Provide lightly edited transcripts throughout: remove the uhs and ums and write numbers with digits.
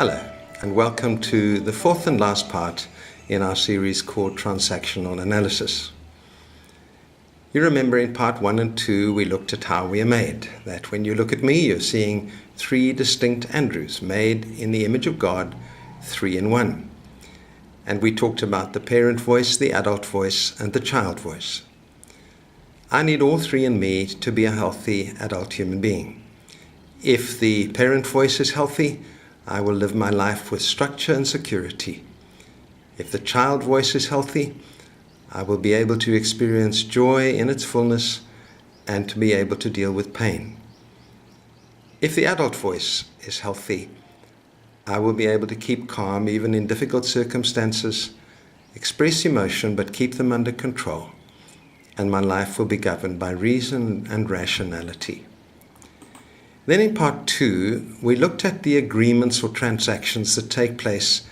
Hello, and welcome to the fourth and last part in our series called Transactional Analysis. You remember in part 1 and 2 we looked at how we are made, that when you look at me you're seeing three distinct Andrews made in the image of God, three in one. And we talked about the parent voice, the adult voice, and the child voice. I need all three in me to be a healthy adult human being. If the parent voice is healthy, I will live my life with structure and security. If the child voice is healthy, I will be able to experience joy in its fullness and to be able to deal with pain. If the adult voice is healthy, I will be able to keep calm even in difficult circumstances, express emotion but keep them under control, and my life will be governed by reason and rationality. Then in part 2, we looked at the agreements or transactions that take place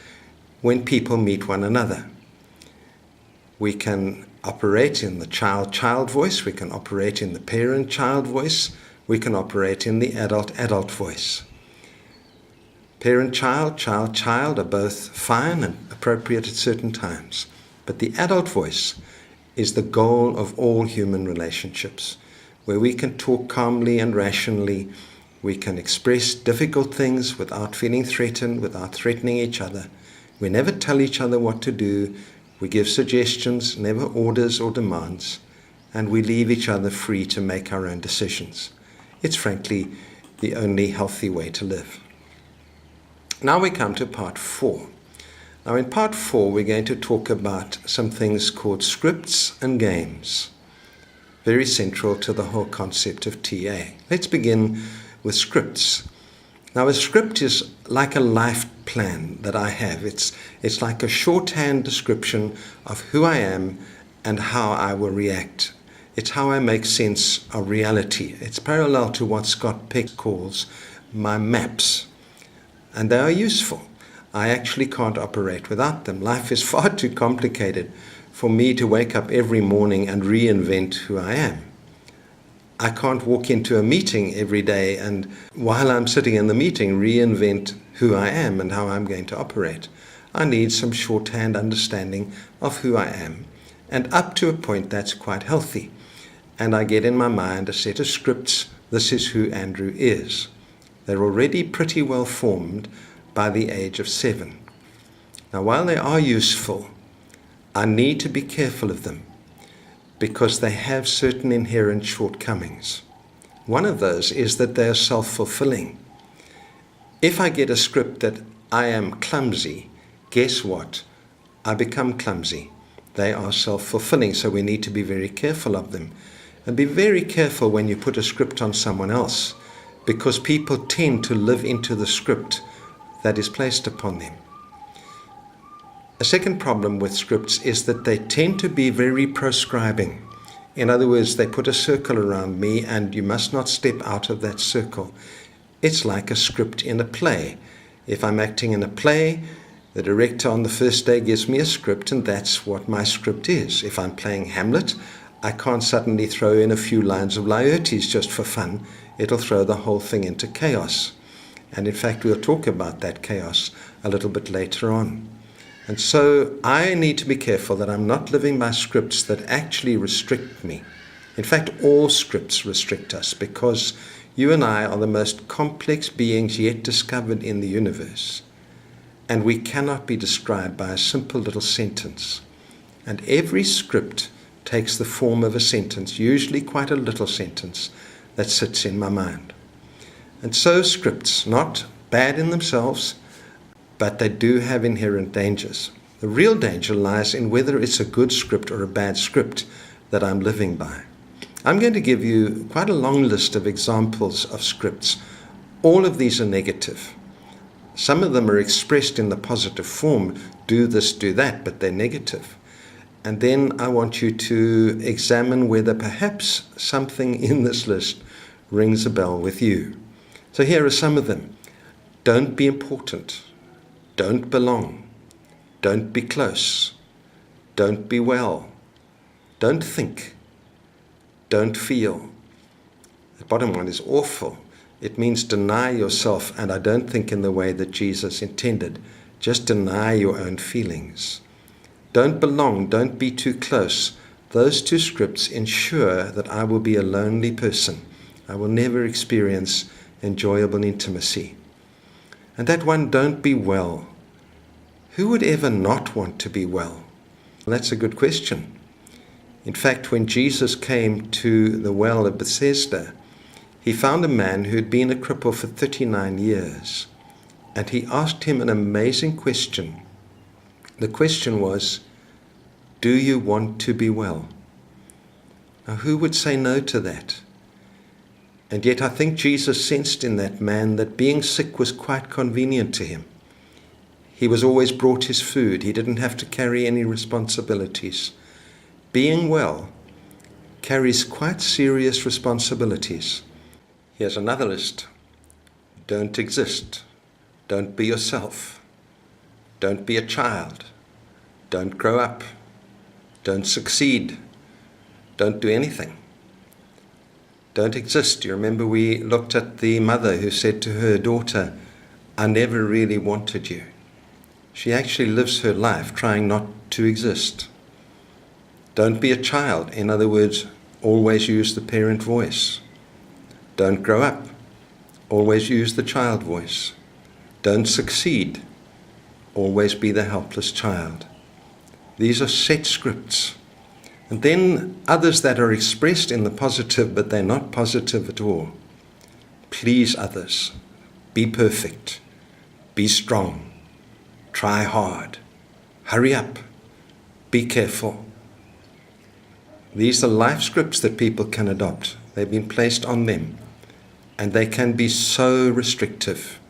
when people meet one another. We can operate in the child-child voice, we can operate in the parent-child voice, we can operate in the adult-adult voice. Parent-child, child-child are both fine and appropriate at certain times, but the adult voice is the goal of all human relationships, where we can talk calmly and rationally. We can express difficult things without feeling threatened, without threatening each other. We never tell each other what to do. We give suggestions, never orders or demands, and we leave each other free to make our own decisions. It's frankly the only healthy way to live. Now we come to part 4. Now in part 4 we're going to talk about some things called scripts and games, very central to the whole concept of TA. Let's begin with scripts. Now a script is like a life plan that I have. It's like a shorthand description of who I am and how I will react. It's how I make sense of reality. It's parallel to what Scott Peck calls my maps. And they are useful. I actually can't operate without them. Life is far too complicated for me to wake up every morning and reinvent who I am. I can't walk into a meeting every day and while I'm sitting in the meeting reinvent who I am and how I'm going to operate. I need some shorthand understanding of who I am, and up to a point that's quite healthy. And I get in my mind a set of scripts. This is who Andrew is. They're already pretty well formed by the age of 7. Now while they are useful, I need to be careful of them, because they have certain inherent shortcomings. One of those is that they are self-fulfilling. If I get a script that I am clumsy, guess what? I become clumsy. They are self-fulfilling, so we need to be very careful of them. And be very careful when you put a script on someone else, because people tend to live into the script that is placed upon them. A second problem with scripts is that they tend to be very proscribing. In other words, they put a circle around me and you must not step out of that circle. It's like a script in a play. If I'm acting in a play, the director on the first day gives me a script and that's what my script is. If I'm playing Hamlet, I can't suddenly throw in a few lines of Laertes just for fun. It'll throw the whole thing into chaos. And in fact, we'll talk about that chaos a little bit later on. And so I need to be careful that I'm not living by scripts that actually restrict me. In fact, all scripts restrict us because you and I are the most complex beings yet discovered in the universe. And we cannot be described by a simple little sentence. And every script takes the form of a sentence, usually quite a little sentence, that sits in my mind. And so scripts, not bad in themselves, but they do have inherent dangers. The real danger lies in whether it's a good script or a bad script that I'm living by. I'm going to give you quite a long list of examples of scripts. All of these are negative. Some of them are expressed in the positive form, do this, do that, but they're negative. And then I want you to examine whether perhaps something in this list rings a bell with you. So here are some of them. Don't be important. Don't belong. Don't be close. Don't be well. Don't think. Don't feel. The bottom one is awful. It means deny yourself, and I don't think in the way that Jesus intended. Just deny your own feelings. Don't belong, don't be too close. Those two scripts ensure that I will be a lonely person. I will never experience enjoyable intimacy. And that one, don't be well. Who would ever not want to be well? Well, that's a good question. In fact, when Jesus came to the well of Bethesda, he found a man who had been a cripple for 39 years. And he asked him an amazing question. The question was, do you want to be well? Now, who would say no to that? And yet I think Jesus sensed in that man that being sick was quite convenient to him. He was always brought his food. He didn't have to carry any responsibilities. Being well carries quite serious responsibilities. Here's another list. Don't exist. Don't be yourself. Don't be a child. Don't grow up. Don't succeed. Don't do anything. Don't exist. You remember we looked at the mother who said to her daughter, I never really wanted you. She actually lives her life trying not to exist. Don't be a child. In other words, always use the parent voice. Don't grow up. Always use the child voice. Don't succeed. Always be the helpless child. These are set scripts. And then others that are expressed in the positive, but they're not positive at all. Please others. Be perfect. Be strong. Try hard. Hurry up. Be careful. These are life scripts that people can adopt. They've been placed on them. And they can be so restrictive.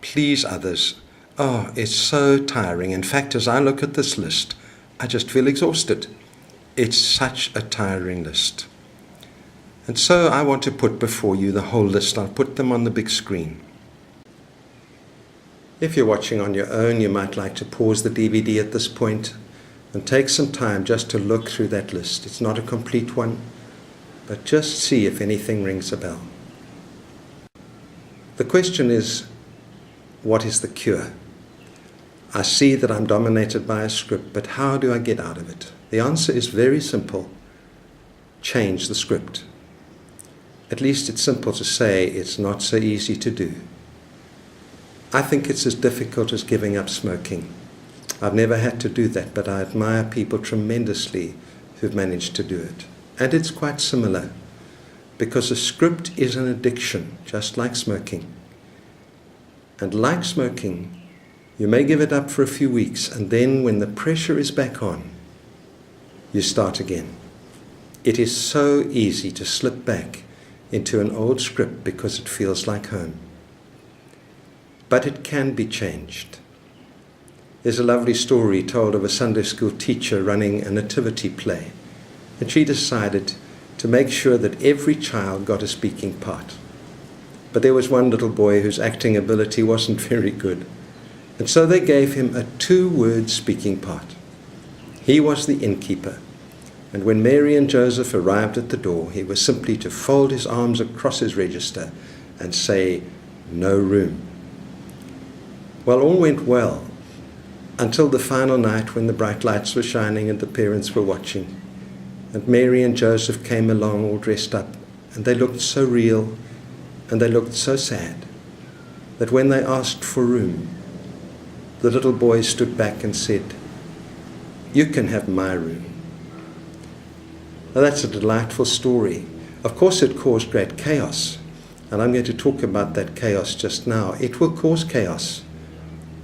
Please others. Oh, it's so tiring. In fact, as I look at this list, I just feel exhausted. It's such a tiring list. And so I want to put before you the whole list. I'll put them on the big screen. If you're watching on your own, you might like to pause the DVD at this point and take some time just to look through that list. It's not a complete one, but just see if anything rings a bell. The question is, what is the cure? I see that I'm dominated by a script, but how do I get out of it? The answer is very simple. Change the script. At least it's simple to say, it's not so easy to do. I think it's as difficult as giving up smoking. I've never had to do that, but I admire people tremendously who've managed to do it. And it's quite similar, because a script is an addiction, just like smoking. And like smoking, you may give it up for a few weeks, and then when the pressure is back on, you start again. It is so easy to slip back into an old script because it feels like home. But it can be changed. There's a lovely story told of a Sunday school teacher running a nativity play, and she decided to make sure that every child got a speaking part. But there was one little boy whose acting ability wasn't very good. And so they gave him a 2-word speaking part. He was the innkeeper. And when Mary and Joseph arrived at the door, he was simply to fold his arms across his register and say, "No room." Well, all went well until the final night when the bright lights were shining and the parents were watching. And Mary and Joseph came along all dressed up, and they looked so real and they looked so sad that when they asked for room, the little boy stood back and said, "You can have my room." Now that's a delightful story. Of course it caused great chaos, and I'm going to talk about that chaos just now. It will cause chaos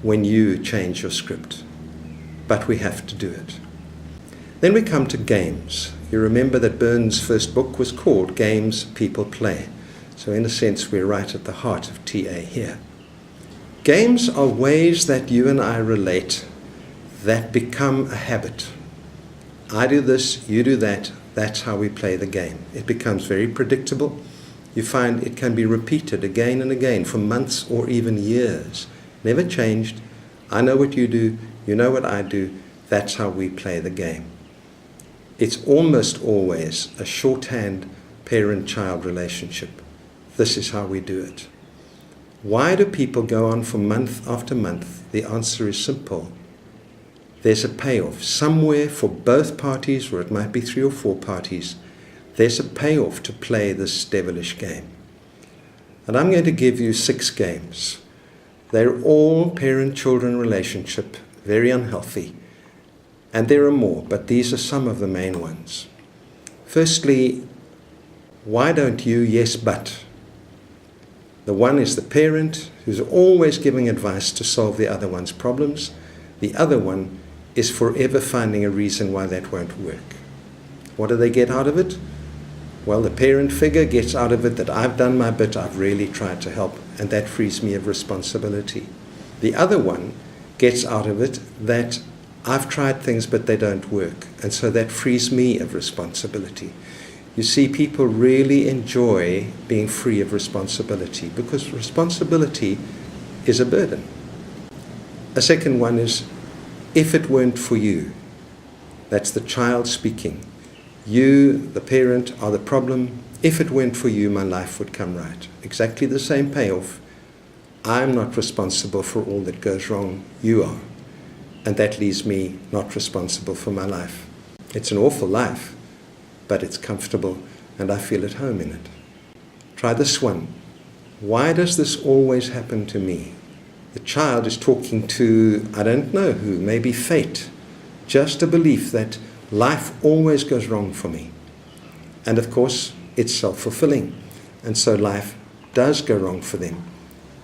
when you change your script, but we have to do it. Then we come to games. You remember that Burns' first book was called Games People Play. So in a sense, we're right at the heart of TA here. Games are ways that you and I relate that become a habit. I do this, you do that. That's how we play the game. It becomes very predictable. You find it can be repeated again and again for months or even years. Never changed. I know what you do. You know what I do. That's how we play the game. It's almost always a shorthand parent-child relationship. this is how we do it. Why do people go on for month after month? The answer is simple. There's a payoff. Somewhere for both parties, or it might be 3 or 4 parties, there's a payoff to play this devilish game. And I'm going to give you 6 games. They're all parent-children relationship, very unhealthy. And there are more, but these are some of the main ones. Firstly, why don't you, yes, but. The one is the parent who's always giving advice to solve the other one's problems. The other one is forever finding a reason why that won't work. What do they get out of it? Well, the parent figure gets out of it that I've done my bit, I've really tried to help, and that frees me of responsibility. The other one gets out of it that I've tried things but they don't work, and so that frees me of responsibility. You see, people really enjoy being free of responsibility because responsibility is a burden. A second one is, if it weren't for you. That's the child speaking. You, the parent, are the problem. If it weren't for you, my life would come right. Exactly the same payoff. I'm not responsible for all that goes wrong. You are. And that leaves me not responsible for my life. It's an awful life, but it's comfortable and I feel at home in it. Try this one. Why does this always happen to me? The child is talking to, I don't know who, maybe fate. Just a belief that life always goes wrong for me. And of course, it's self-fulfilling. And so life does go wrong for them.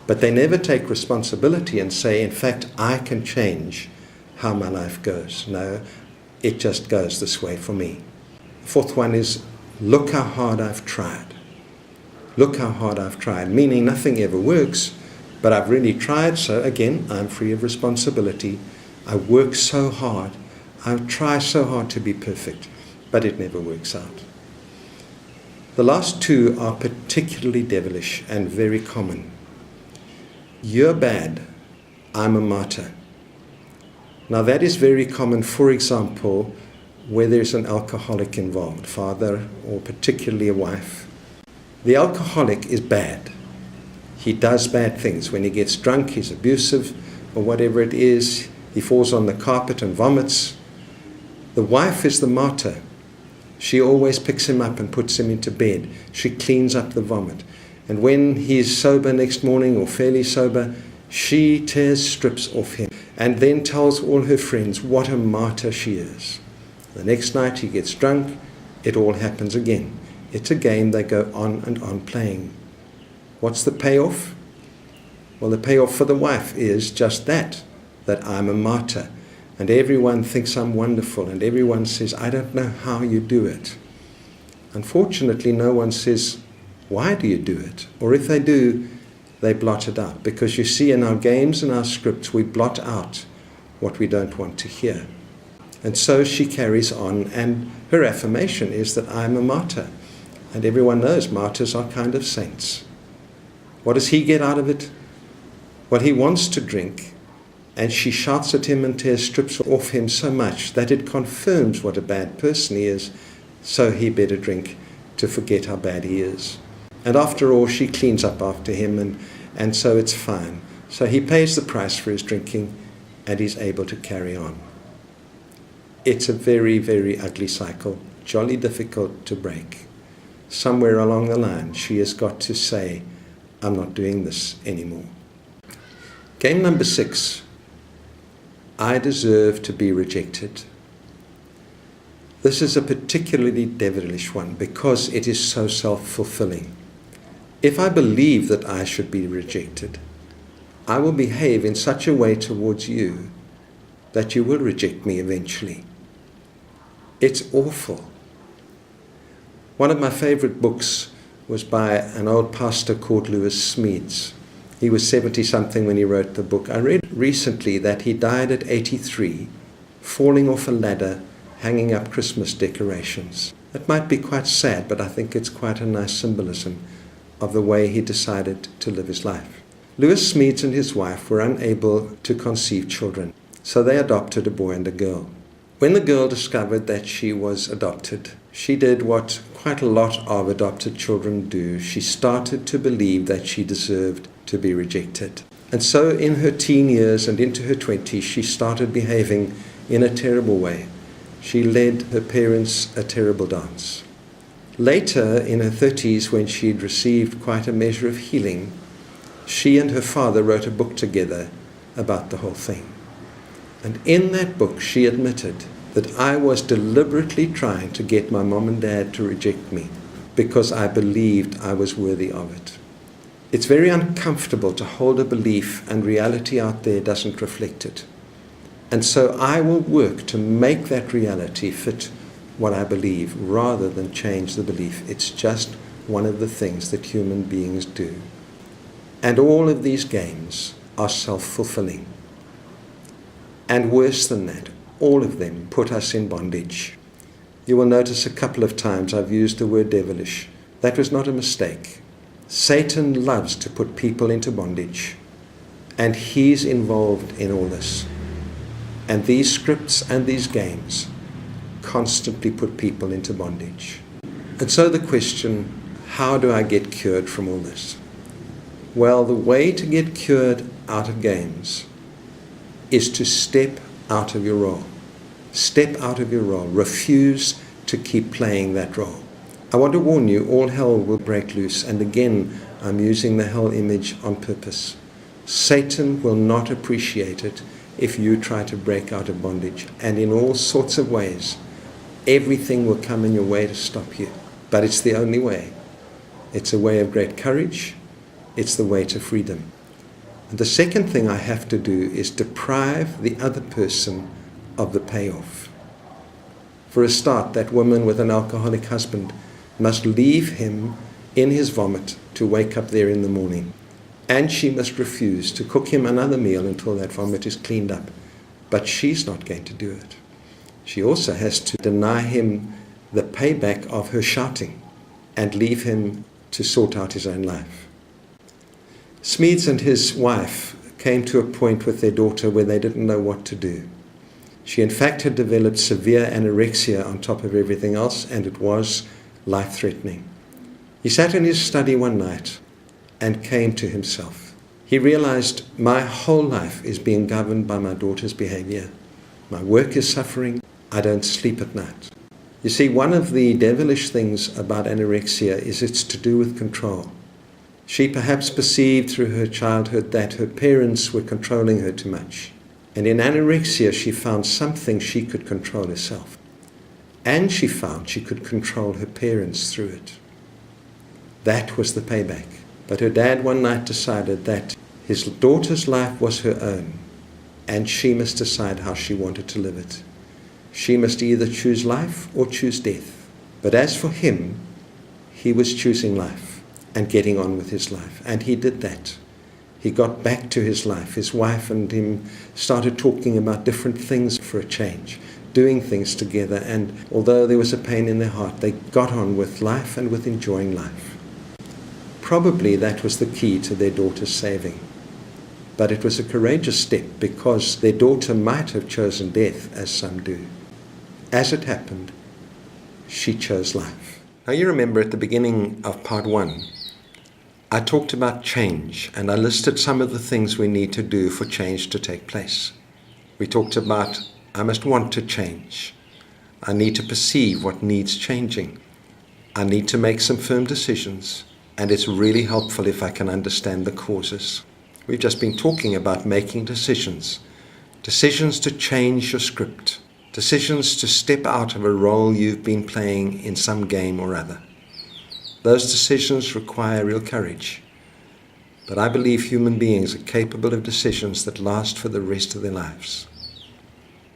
But they never take responsibility and say, in fact, I can change how my life goes. No, it just goes this way for me. The fourth one is, look how hard I've tried. Look how hard I've tried, meaning nothing ever works, but I've really tried, so again, I'm free of responsibility. I work so hard. I try so hard to be perfect, but it never works out. The last 2 are particularly devilish and very common. You're bad. I'm a martyr. Now that is very common, for example, where there's an alcoholic involved, father or particularly a wife. The alcoholic is bad. He does bad things. When he gets drunk, he's abusive, or whatever it is. He falls on the carpet and vomits. The wife is the martyr. She always picks him up and puts him into bed. She cleans up the vomit. And when he's sober next morning or fairly sober, she tears strips off him and then tells all her friends what a martyr she is. The next night he gets drunk, it all happens again. It's a game they go on and on playing. What's the payoff? Well, the payoff for the wife is just that I'm a martyr. And everyone thinks I'm wonderful, and everyone says, I don't know how you do it. Unfortunately, no one says, why do you do it? Or if they do, they blot it out. Because you see, in our games and our scripts, we blot out what we don't want to hear. And so she carries on, and her affirmation is that I'm a martyr. And everyone knows martyrs are kind of saints. What does he get out of it? Well, he wants to drink, and she shouts at him and tears strips off him so much that it confirms what a bad person he is, so he better drink to forget how bad he is. And after all, she cleans up after him, and so it's fine. So he pays the price for his drinking, and he's able to carry on. It's a very, very ugly cycle, jolly difficult to break. Somewhere along the line, she has got to say, I'm not doing this anymore. Game number 6. I deserve to be rejected. This is a particularly devilish one because it is so self-fulfilling. If I believe that I should be rejected, I will behave in such a way towards you that you will reject me eventually. It's awful. One of my favorite books was by an old pastor called Lewis Smeads. He was 70-something when he wrote the book. I read recently that he died at 83, falling off a ladder, hanging up Christmas decorations. That might be quite sad, but I think it's quite a nice symbolism of the way he decided to live his life. Lewis Smeads and his wife were unable to conceive children, so they adopted a boy and a girl. When the girl discovered that she was adopted, she did what quite a lot of adopted children do, she started to believe that she deserved to be rejected. And so in her teen years and into her 20s, she started behaving in a terrible way. She led her parents a terrible dance. Later, in her 30s, when she'd received quite a measure of healing, she and her father wrote a book together about the whole thing. And in that book, she admitted that I was deliberately trying to get my mom and dad to reject me because I believed I was worthy of it. It's very uncomfortable to hold a belief and reality out there doesn't reflect it. And so I will work to make that reality fit what I believe rather than change the belief. It's just one of the things that human beings do. And all of these games are self-fulfilling. And worse than that, all of them put us in bondage. You will notice a couple of times I've used the word devilish. That was not a mistake. Satan loves to put people into bondage, and he's involved in all this. And these scripts and these games constantly put people into bondage. And so the question, how do I get cured from all this? Well, the way to get cured out of games is to step out of your role. Step out of your role. Refuse to keep playing that role. I want to warn you, all hell will break loose. And again, I'm using the hell image on purpose. Satan will not appreciate it if you try to break out of bondage. And in all sorts of ways, everything will come in your way to stop you. But it's the only way. It's a way of great courage. It's the way to freedom. And the second thing I have to do is deprive the other person of the payoff. For a start, that woman with an alcoholic husband must leave him in his vomit to wake up there in the morning. And she must refuse to cook him another meal until that vomit is cleaned up. But she's not going to do it. She also has to deny him the payback of her shouting and leave him to sort out his own life. Smedes and his wife came to a point with their daughter where they didn't know what to do. She in fact had developed severe anorexia on top of everything else, and it was life-threatening. He sat in his study one night and came to himself. He realized, my whole life is being governed by my daughter's behavior. My work is suffering. I don't sleep at night. You see, one of the devilish things about anorexia is it's to do with control. She perhaps perceived through her childhood that her parents were controlling her too much. And in anorexia, she found something she could control herself. And she found she could control her parents through it. That was the payback. But her dad one night decided that his daughter's life was her own, and she must decide how she wanted to live it. She must either choose life or choose death. But as for him, he was choosing life and getting on with his life. And he did that. He got back to his life. His wife and him started talking about different things for a change, doing things together. And although there was a pain in their heart, they got on with life and with enjoying life. Probably that was the key to their daughter's saving. But it was a courageous step because their daughter might have chosen death, as some do. As it happened, she chose life. Now you remember at the beginning of part 1, I talked about change, and I listed some of the things we need to do for change to take place. We talked about, I must want to change. I need to perceive what needs changing. I need to make some firm decisions, and it's really helpful if I can understand the causes. We've just been talking about making decisions. Decisions to change your script. Decisions to step out of a role you've been playing in some game or other. Those decisions require real courage. But I believe human beings are capable of decisions that last for the rest of their lives.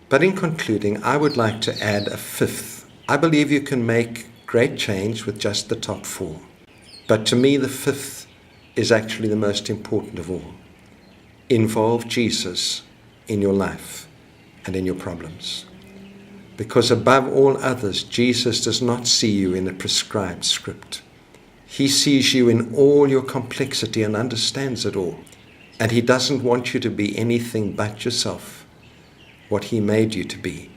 But in concluding, I would like to add a fifth. I believe you can make great change with just the top 4. But to me, the fifth is actually the most important of all. Involve Jesus in your life and in your problems. Because above all others, Jesus does not see you in a prescribed script. He sees you in all your complexity and understands it all. And he doesn't want you to be anything but yourself, what he made you to be.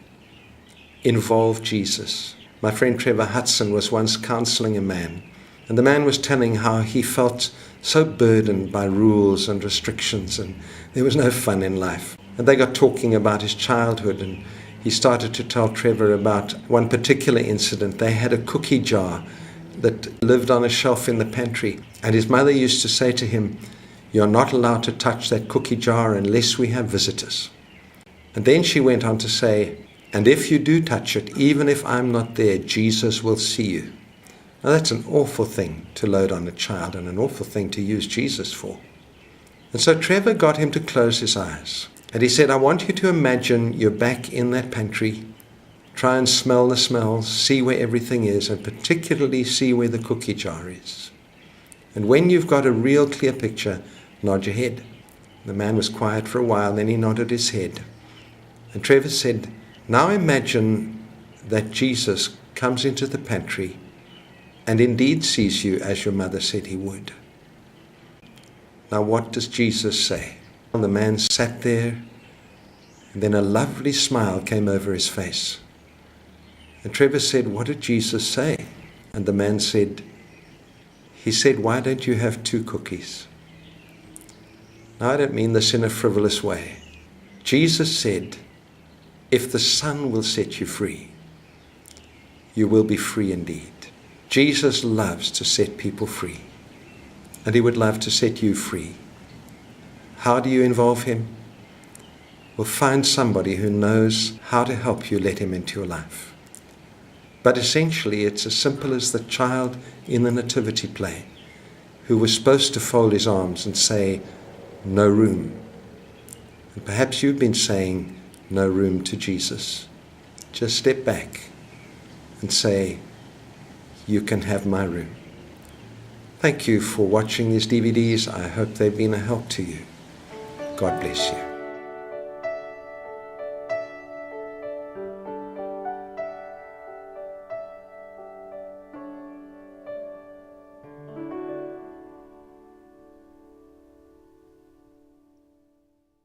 Involve Jesus. My friend Trevor Hudson was once counseling a man, and the man was telling how he felt so burdened by rules and restrictions, and there was no fun in life. And they got talking about his childhood, and he started to tell Trevor about one particular incident. They had a cookie jar that lived on a shelf in the pantry, and his mother used to say to him, "You're not allowed to touch that cookie jar unless we have visitors." And then she went on to say, "And if you do touch it, even if I'm not there, Jesus will see you." Now that's an awful thing to load on a child, and an awful thing to use Jesus for. And so Trevor got him to close his eyes. And he said, "I want you to imagine you're back in that pantry. Try and smell the smells, see where everything is, and particularly see where the cookie jar is. And when you've got a real clear picture, nod your head." The man was quiet for a while, then he nodded his head. And Trevor said, "Now imagine that Jesus comes into the pantry and indeed sees you as your mother said he would." Now what does Jesus say? The man sat there, and then a lovely smile came over his face. And Trevor said, "What did Jesus say?" And the man said, "He said, 'Why don't you have 2 cookies?'" Now I don't mean this in a frivolous way. Jesus said, "If the Son will set you free, you will be free indeed." Jesus loves to set people free, and he would love to set you free. How do you involve him? Well, find somebody who knows how to help you let him into your life. But essentially, it's as simple as the child in the nativity play who was supposed to fold his arms and say, "No room." And perhaps you've been saying, "No room" to Jesus. Just step back and say, "You can have my room." Thank you for watching these DVDs. I hope they've been a help to you. God bless you.